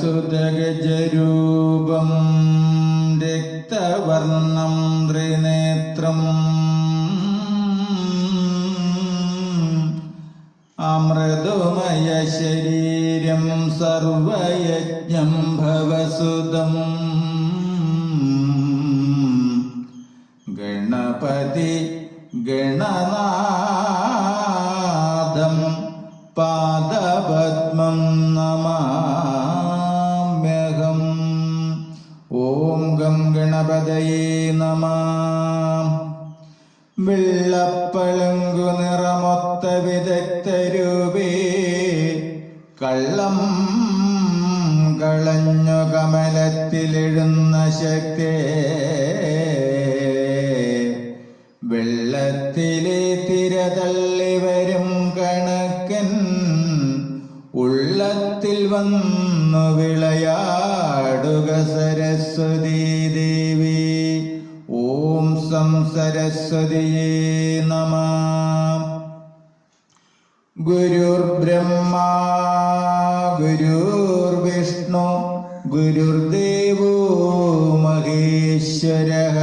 സുതഗജരൂപം രക്തവർണം ത്രിനേത്രം അമൃതമയ ശരീരം സർവയജ്ഞം ഭവസുതം ഗണപതി ഗണനാഥം പാദപദ്മം നമാമ്യഹം. ഓം ഗം ഗണപതയേ നമഃ. വെള്ളപ്പളുങ്കു നിറമൊത്ത വിദഗ്ധരൂപേ കള്ളം കളഞ്ഞു കമലത്തിലെഴുന്ന ശക്തേ വെള്ളത്തിലെ തിരതള്ളി വരും കണക്കൻ ഉള്ളത്തിൽ വന്നു വിളയാടുക സരസ്വതീ ദേവി. ഓം സം സരസ്വതിയേ നമഃ. ഗുരുർബ്രഹ്മാ ഗുരുർവിഷ്ണു ഗുരുർദേവോ മഹേശ്വരഃ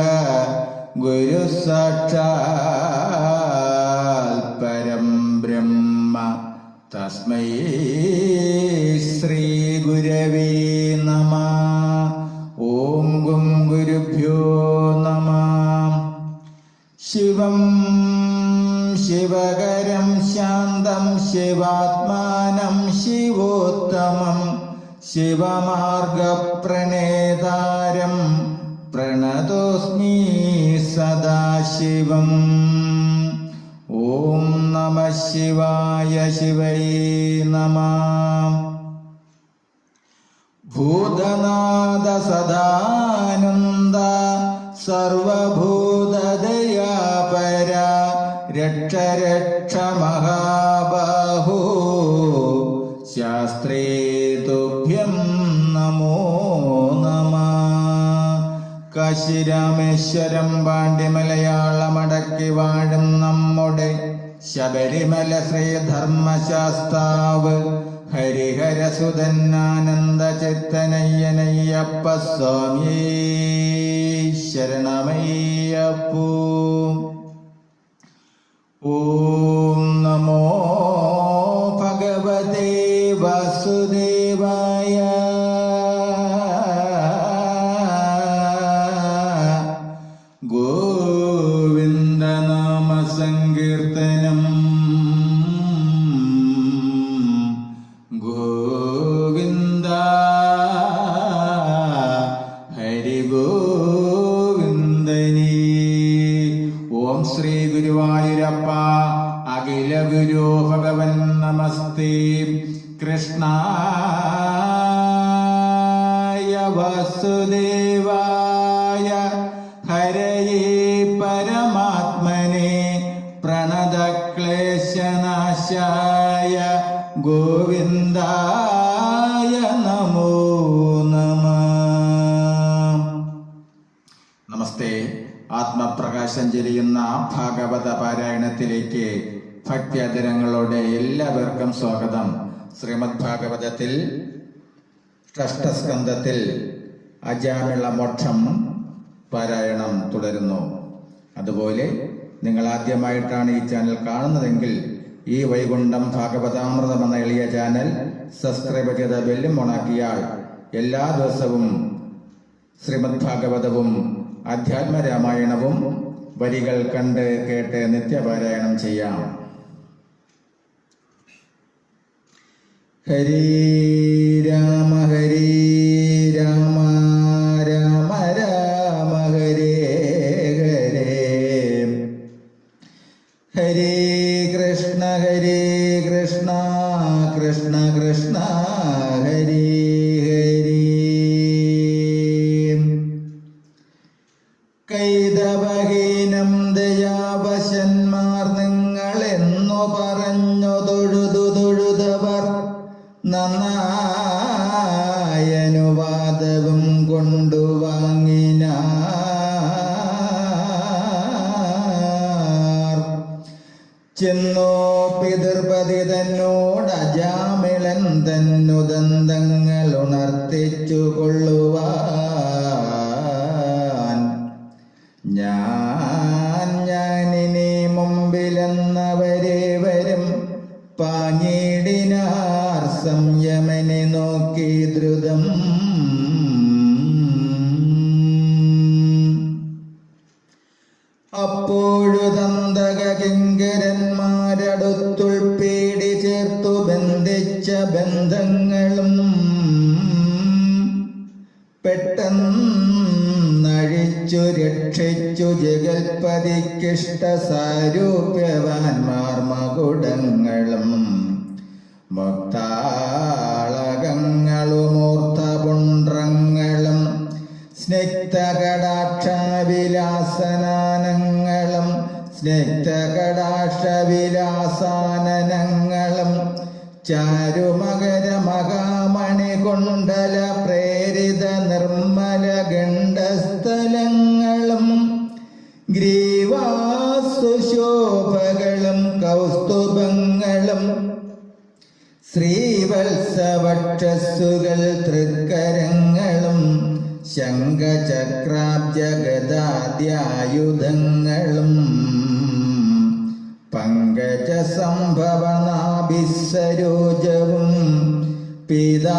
ഗുരു സാക്ഷാൽ പരം ബ്രഹ്മ തസ്മൈ ശ്രീ ഗുരവേ നമഃ. ഓം ഗും ഗുരുഭ്യോ നമഃ. ശിവം ശിവകരം ശാന്തം ശിവാത്മാനം ശിവോത്തമം ശിവമാർഗപ്രണേതാരം പ്രണതോസ്മി സദാശിവം. ഓം നമഃ ശിവായ ശിവയേ നമഃ. ഭൂതനാഥ സദാനന്ദ സർവഭൂതദയാപര രക്ഷ രക്ഷ മഹാബാഹോ ശാസ്ത്രേ തുഭ്യം നമോ നമഃ. കാശിരാമേശ്വരം പാണ്ഡ്യമലയാളമടക്കി വാഴും നമ്മുടെ ശബരിമല ശ്രീധർമ്മശാസ്താവ് ഹരിഹരസുതന്നാനന്ദ ചിത്തനയ്യനയ്യപ്പ സ്വാമിയേ ശരണമയ്യപ്പോ. ഓം നമോ ഭഗവതേ വാസുദേവായ. ഗോവിന്ദ നാമ സങ്കീർത്തനം ഗോവിന്ദ ഹരി ഗോവിന്ദനീ. ഓം ശ്രീ ഗുരുവായൂരപ്പ അഖില ഗുരു ഭഗവൻ നമസ്തേ. കൃഷ്ണായ വാസുദേവായ ഹരയേ പരമാത്മനെ പ്രണതക്ലേശനാശായ ഗോവിന്ദായ നമോ നമഃ. നമസ്തേ. ആത്മപ്രകാശം ചൊരിയുന്ന ഭാഗവത പാരായണത്തിലേക്ക് ഭക്തിയാദരങ്ങളോടെ എല്ലാവർക്കും സ്വാഗതം. ശ്രീമദ് ഭാഗവതത്തിൽ ഷഷ്ഠസ്കന്ധത്തിൽ അജാമിള മോക്ഷം പാരായണം തുടരുന്നു. അതുപോലെ നിങ്ങൾ ആദ്യമായിട്ടാണ് ഈ ചാനൽ കാണുന്നതെങ്കിൽ ഈ വൈകുണ്ഠം ഭാഗവതാമൃതം എന്ന എളിയ ചാനൽ സബ്സ്ക്രൈബ് ചെയ്ത ബെല്ലും ഓണാക്കിയാൽ എല്ലാ ദിവസവും ശ്രീമദ് ഭാഗവതവും അധ്യാത്മരാമായണവും വരികൾ കണ്ട് കേട്ട് നിത്യപാരായണം ചെയ്യാം. ഹരി രാമ ഹരി രാമ രാമ രാമ ഹരേ ഹരേ ഹരേ കൃഷ്ണ കൃഷ്ണ കൃഷ്ണ ഹരേ ഹരേ. കൈതവഹീനം ദയാവശന്മാർ നിങ്ങളെന്നു പറഞ്ഞു തൊഴുതവർ നന്നായനുവാദവും കൊണ്ടുവാങ്ങിനാർ. ചെന്നോ പിതൃപതി തന്നോട് അജാമിളൻ തന്നുദന്തങ്ങൾ ഉണർത്തിച്ചു കൊള്ളുവാൻ ഞാനിനി മുമ്പിലെന്നവരെ വരും പാഞ്ഞിടിനാർ സംയമനെ നോക്കി ദ്രുതം. അപ്പോഴു തന്തക കിങ്കരന്മാരടുത്തുൾപ്പീടി ചേർത്തു ബന്ധിച്ച ബന്ധങ്ങളും പെട്ടെന്നഴിച്ചു രക്ഷിച്ചു ജഗൽപതിക്കിഷ്ട സാരൂപ്യവാൻമാർ മകുടങ്ങളും മുക്താളകങ്ങളുമൂർത്തപുണ്ട്രങ്ങളും സ്നിഗ്ധകടാക്ഷവിലാസനാനങ്ങളും സ്നിഗ്ധകടാക്ഷവിലാസാനനങ്ങളും ചാരുമകരമകാമണി കുണ്ടല പ്രേരിത നിർമ്മല ഗണ്ഡസ്ഥലങ്ങളും ഗ്രീവാസുശോഭകളും കൗസ്തുഭങ്ങളും ശ്രീവത്സവക്ഷസ്സുകൾ തൃക്കരങ്ങളും ശംഖചക്രാബ്ജഗദാദ്യായുധങ്ങളും പങ്കജസംഭവനാഭിസരോജവും പീതാംബരങ്ങളും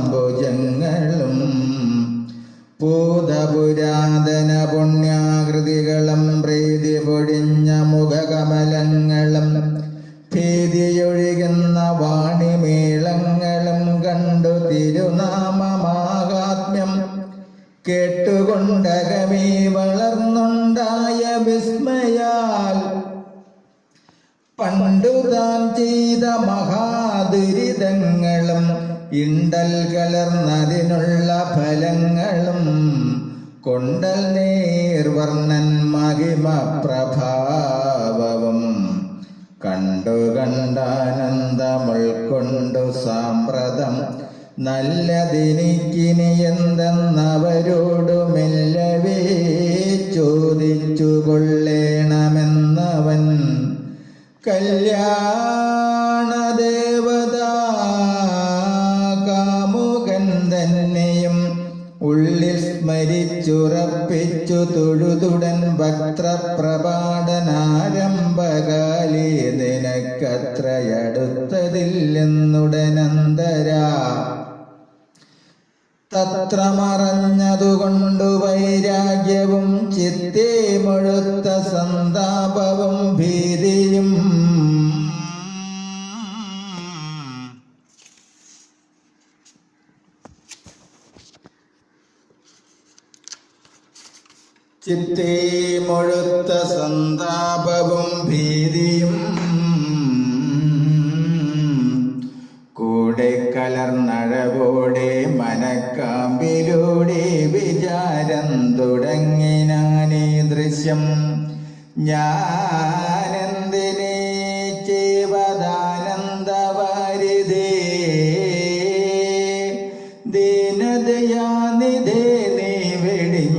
പാദാംബുജങ്ങളും പൂതപുരാതന പുണ്യാകൃതികളും പ്രീതി പൊഴിഞ്ഞ മുഖകമലങ്ങളും ഭീതിയൊഴുകുന്ന വാണിമേളങ്ങളും കണ്ടു തിരുനാമമാഹാത്മ്യം കേട്ടുകൊണ്ടകമേ വളർന്നുണ്ടായ വിസ്മയാൽ പണ്ടു താൻ ചെയ്ത മഹാദുരിതങ്ങളും ഇണ്ടൽ കലർന്നതിനുള്ള ഫലങ്ങളും കൊണ്ടൽ നേർവർണ്ണൻ മഹിമ പ്രഭാവവും കണ്ടു കണ്ടാനന്ദമുൾക്കൊണ്ടു സാമ്പ്രതം നല്ലതിനിക്കിനി എന്തെന്നവരോടു മെല്ലവേ ചോദിച്ചു കൊള്ളേണമെന്നവൻ കല്യാണദേവതാ കാമുകൻ തന്നെയും ഉള്ളിൽ സ്മരിച്ചുറപ്പിച്ചു തൊഴുതുടൻ ഭക്തപ്രപാടനാരംഭകാലേ നിനക്കത്രയടുത്തതില്ലെന്നുടനന്തരാ തത്ര മറഞ്ഞതുകൊണ്ടു വൈരാഗ്യവും ചിത്തേ മുഴുത്ത സന്താപവും ഭീതിയും ചിത്തേ മുഴുത്ത സന്താപവും ഭീതിയും കൂടെ കലർന്നഴവോടെ മനക്കാമ്പിലൂടെ വിചാരം തുടങ്ങിനാനീ ദൃശ്യം ഞാനെന്തിനേ ചേവദാനന്ദവാരിധേ ദീനദയാനിധേ നീ വെടിഞ്ഞിടിനാൽ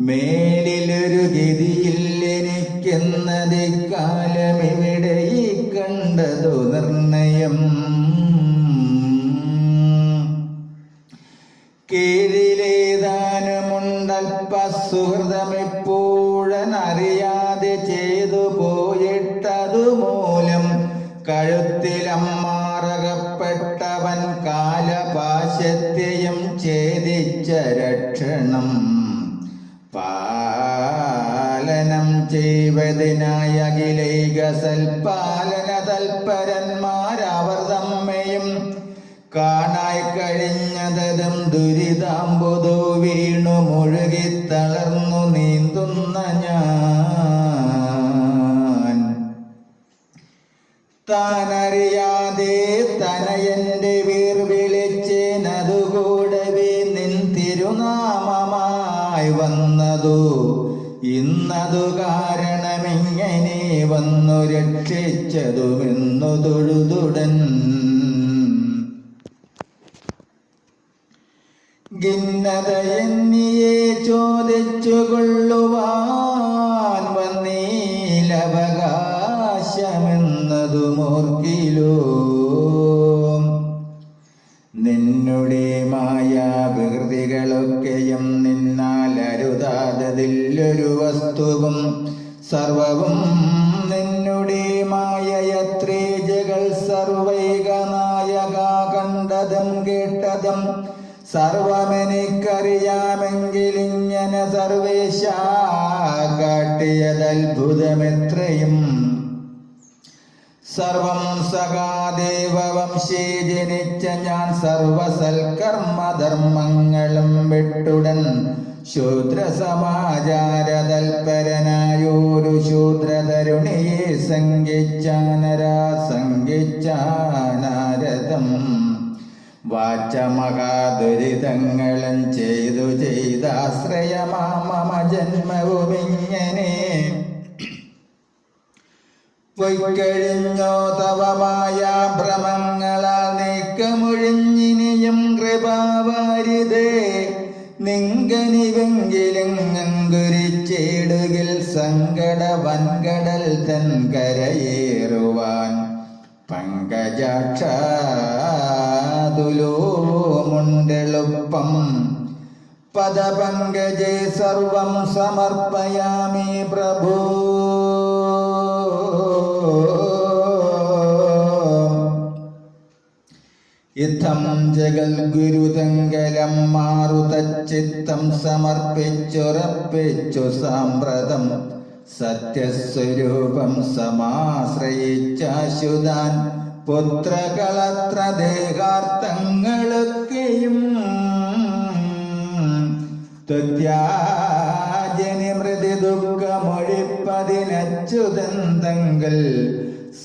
മേലിലൊരു ഗതിയിൽ എനിക്കെന്നതിക്കാലമിവിടെ ഈ കണ്ടതു നിർണയം കീഴിലേതാനുമുണ്ടൽപ്പ സുഹൃതമെപ്പോഴനറിയാതെ ചെയ്തു പോയിട്ടതു മൂലം കഴുത്തിലമ്മാറകപ്പെട്ടവൻ കാലപാശത്തെയും ഛേദിച്ച രക്ഷണം പാലനം ചെയ്വതിനായ അഖിലൈക സൽപാലന തൽപരന്മാരവർ തമ്മെയും കാണായി കഴിഞ്ഞതും ദുരിതാംബുദു വീണു മുഴുകി തളർന്നു നീന്തുന്ന ഞാൻ താനറിയാതെ തനയന്റെ വീർ വിളിച്ചേനതുകൂടവേ നിൻ തിരുനാമമായി വന്നതു ഇന്നതു കാരണമിങ്ങനെ വന്നു രക്ഷിച്ചതുമെന്നു തൊഴുതുടൻ ഖിന്നത എന്നിയെ ചോദിച്ചു കൊള്ളുവാൻ വന്നീലവകാശമെന്നതുമോർക്കിലോ. നിന്നുടെ മായാവികൃതികളൊക്കെയും നിന്നാൽ അരുതാതതില്ലൊരു വസ്തുവും സർവവും നിന്നുടെ മായയത്രേ. ജകൾ സർവൈക നായക കണ്ടതും കേട്ടതും സർവമെനിക്കറിയാമെങ്കിലിങ്ങനെ സർവേശ കാട്ടിയതത്ഭുതമെത്രയും. സർവം സഖാദേവവംശേ ജനിച്ച ഞാൻ സർവസൽക്കർമ്മധർമ്മങ്ങളും വിട്ടുടൻ ശൂദ്രസമാചാരതൽപരനായൊരു ശൂദ്രതരുണിയെ സംഗിച്ചാനാരദം. വാചമഹാദുരിതങ്ങളും ചെയ്താശ്രയമാമ ജന്മവുമിങ്ങനെ പൊയ്ക്കഴിഞ്ഞോ. തവമായ ഭ്രമങ്ങളാൽ നീക്കമൊഴിഞ്ഞിനിയും കൃപാവാരിതേ. നിങ്കനിവെങ്കിലും അങ്കുരിച്ചേടുകിൽ സങ്കട വൻകടൽ തൻ കരയേറുവാൻ. പങ്കജാക്ഷാതുലോമുണ്ടെളുപ്പം പദപങ്കജേ സർവം സമർപ്പയാമി പ്രഭോ. ഇത്തം ജഗൽഗുരുതങ്കലം മാറുതച്ചിത്തം സമർപ്പിച്ചുറപ്പിച്ചു സാമ്പ്രതം. സത്യസ്വരൂപം സമാശ്രയിച്ചാശുതാൻ പുത്രകളത്ര ദേഹാർത്ഥങ്ങളൊക്കെയും. ത്വത്യാജനി മൃതി ദുഃഖമൊഴിപ്പതിനച്യുതന്തങ്ങൾ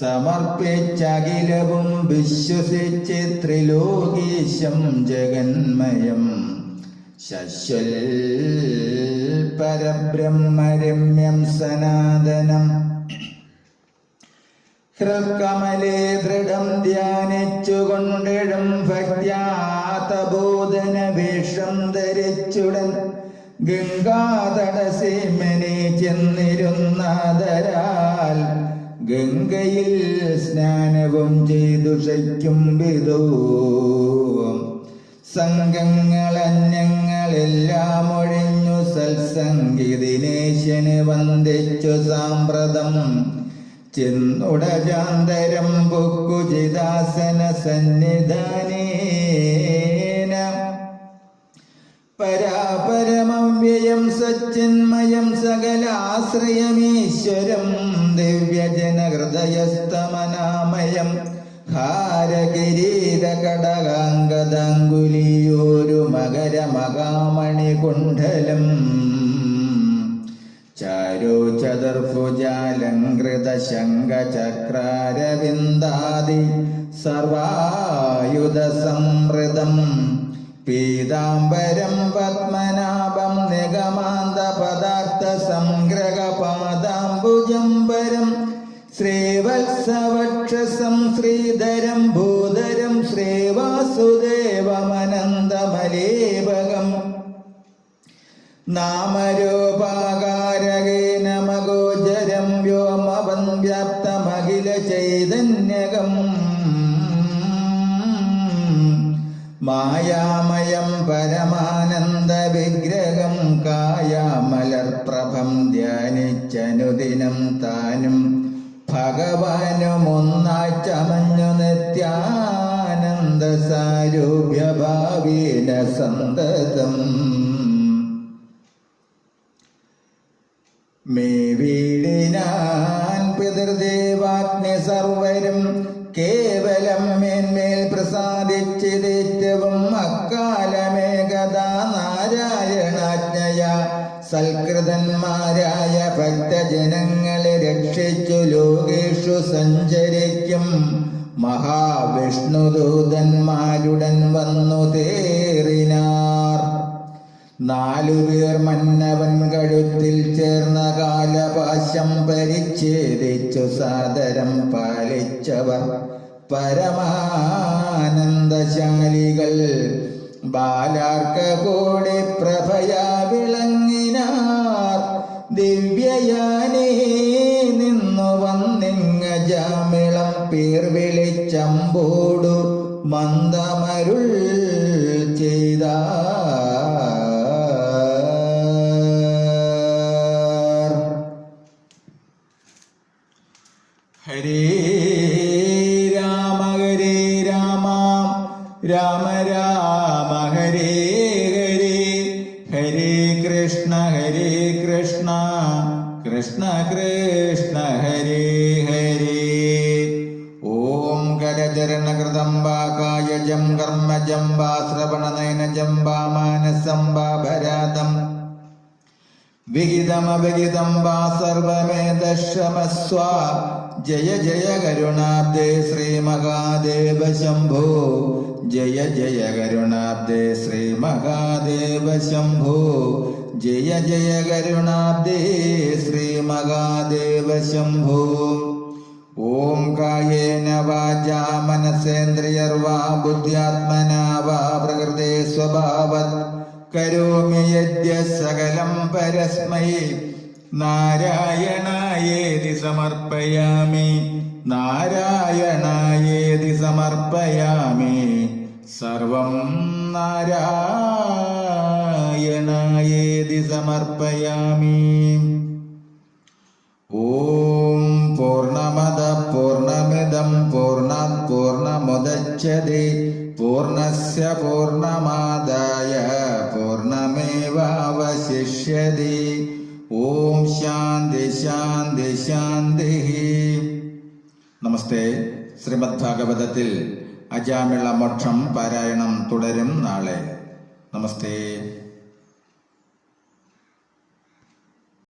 സമർപ്പിച്ചഖിലവും വിശ്വസിച്ച് ത്രിലോകീശം ജഗന്മയം. ശശ്വൽ പരബ്രഹ്മരമ്യം സനാതനം. ഹൃൽക്കമലേ ദൃഢം ധ്യാനിച്ചുകൊണ്ടിടും ഭക്ത്യാതബോധന വേഷം ധരിച്ചുടൻ ഗംഗാതടസീമനെ ചെന്നിരുന്നാദരാൽ ഗംഗയിൽ സ്നാനവും ചെയ്തു ശയ്ക്കും വിധോ. സംഘങ്ങളന്യങ്ങളെല്ലാം ഒഴിഞ്ഞു സത്സംഗീതിനേശന് വന്ദിച്ചു സാമ്പ്രതം. ചെന്നുടജാന്തരം പൊക്കുചിദാസന സന്നിധാനേന. പരാപരമവ്യയം സച്ചിന്മയം സകലാശ്രയമീശ്വരം ദിവ്യജനഹൃദയസ്തമനാമയം. ഹാരകിരീടകടകാംഗദാങ്കുലിയോരു മകരമകാമണികുണ്ഡലം. ചാരു ചതുർഭുജാലങ്കൃത ശംഖചക്രാരവിന്ദാദി സർവായുധ സംവൃതം. പീതാംബരം പത്മനാഭം നിഗമാന്ത പദാർത്ഥ സംഗ്രഹ പാദാംബുജംബരം. ശ്രീവത്സവക്ഷസം ശ്രീധരം ഭൂധരം ശ്രീവാസുദേവമനന്തമലേപകം. നാമരൂപാകാരകേന മഗോചരം വ്യോമവൻ വ്യാപ്തമഖില ചൈതന്യകം. മായാമയം പരമാനന്ദ വിഗ്രഹം കായാമലർപ്രഭം ധ്യാനിച്ചനുദിനം താനും ഭഗവാനുമൊന്നായി ചമഞ്ഞു നിത്യാനന്ദ സാരൂപ്യഭാവേന സന്തതം. മേ വീടിനാൻ പിതൃദേവാഗ്നി സർവരും കേവലം മേന്മേൽ പ്രസാദിച്ചിതേറ്റവും അക്കാലമേകഥാ നാരായണാജ്ഞയ സൽകൃതന്മാരായ ഭക്തജനങ്ങളെ രക്ഷിച്ചു ലോകേഷു സഞ്ചരിക്കും മഹാവിഷ്ണുദൂതന്മാരുടൻ വന്നു തേറിനാർ. 4 പേർ മന്നവൻ കഴുത്തിൽ ചേർന്ന കാലപാശം പരിച്ഛേദിച്ചു സാദരം പാലിച്ചവർ പരമാനന്ദശാലികൾ. ബാലാർക്ക കോടി പ്രഭയാ വിളങ്ങിനാർ. ദിവ്യയാനേ നിന്നു വന്നിങ്ങ ജാമിളം പേർ വിളിച്ചമ്പോടു മന്ദമരുൾ ചെയ്ത. ഹരേ രാമ രാമ രാമ ഹരേ ഹരേ, ഹരേ കൃഷ്ണ കൃഷ്ണ കൃഷ്ണ ഹരേ ഹരേ. ഓം കരചരണകൃതം വാ കായജം കർമ്മജം വാ ശ്രവണനയനജം വാ മാനസം വാ ഭരാതം വിഹിതമവിഹിതം വാ സർവമേതശ്രമസ്വ. ജയ ജയ കരുണാബ്ദേ ശ്രീ മഹാദേവ ശംഭോ, ജയ ജയ കരുണാബ്ദേ ശ്രീ മഹാദേവ ശംഭോ, ജയ ജയ കരുണാബ്ദേ ശ്രീ മഹാദേവ ശംഭോ. ഓം കായേന വാചാ മനസേന്ദ്രിയർവാ ബുദ്ധ്യാത്മനാ വാ പ്രകൃതേ സ്വഭാവത് കരോമി യദ്യ സകലം പരസ്മൈ നാരായണായേതി സമർപ്പയാമി, നാരായണായേതി സമർപ്പയാമി, സർവം നാരായണായേതി സമർപ്പയാമി. ഓം പൂർണ്ണമദ പൂർണ്ണമിദം പൂർണ്ണാത് പൂർണ്ണമുദച്യത്തെ പൂർണ്ണസ്യ പൂർണ്ണമാദായ പൂർണ്ണമേവാവശിഷ്യതി. ഓം ശാന്തി ശാന്തി ശാന്തി. നമസ്തേ. ശ്രീമദ് ഭാഗവതത്തിൽ അജാമിള മോക്ഷം പാരായണം തുടരും നാളെ. നമസ്തേ.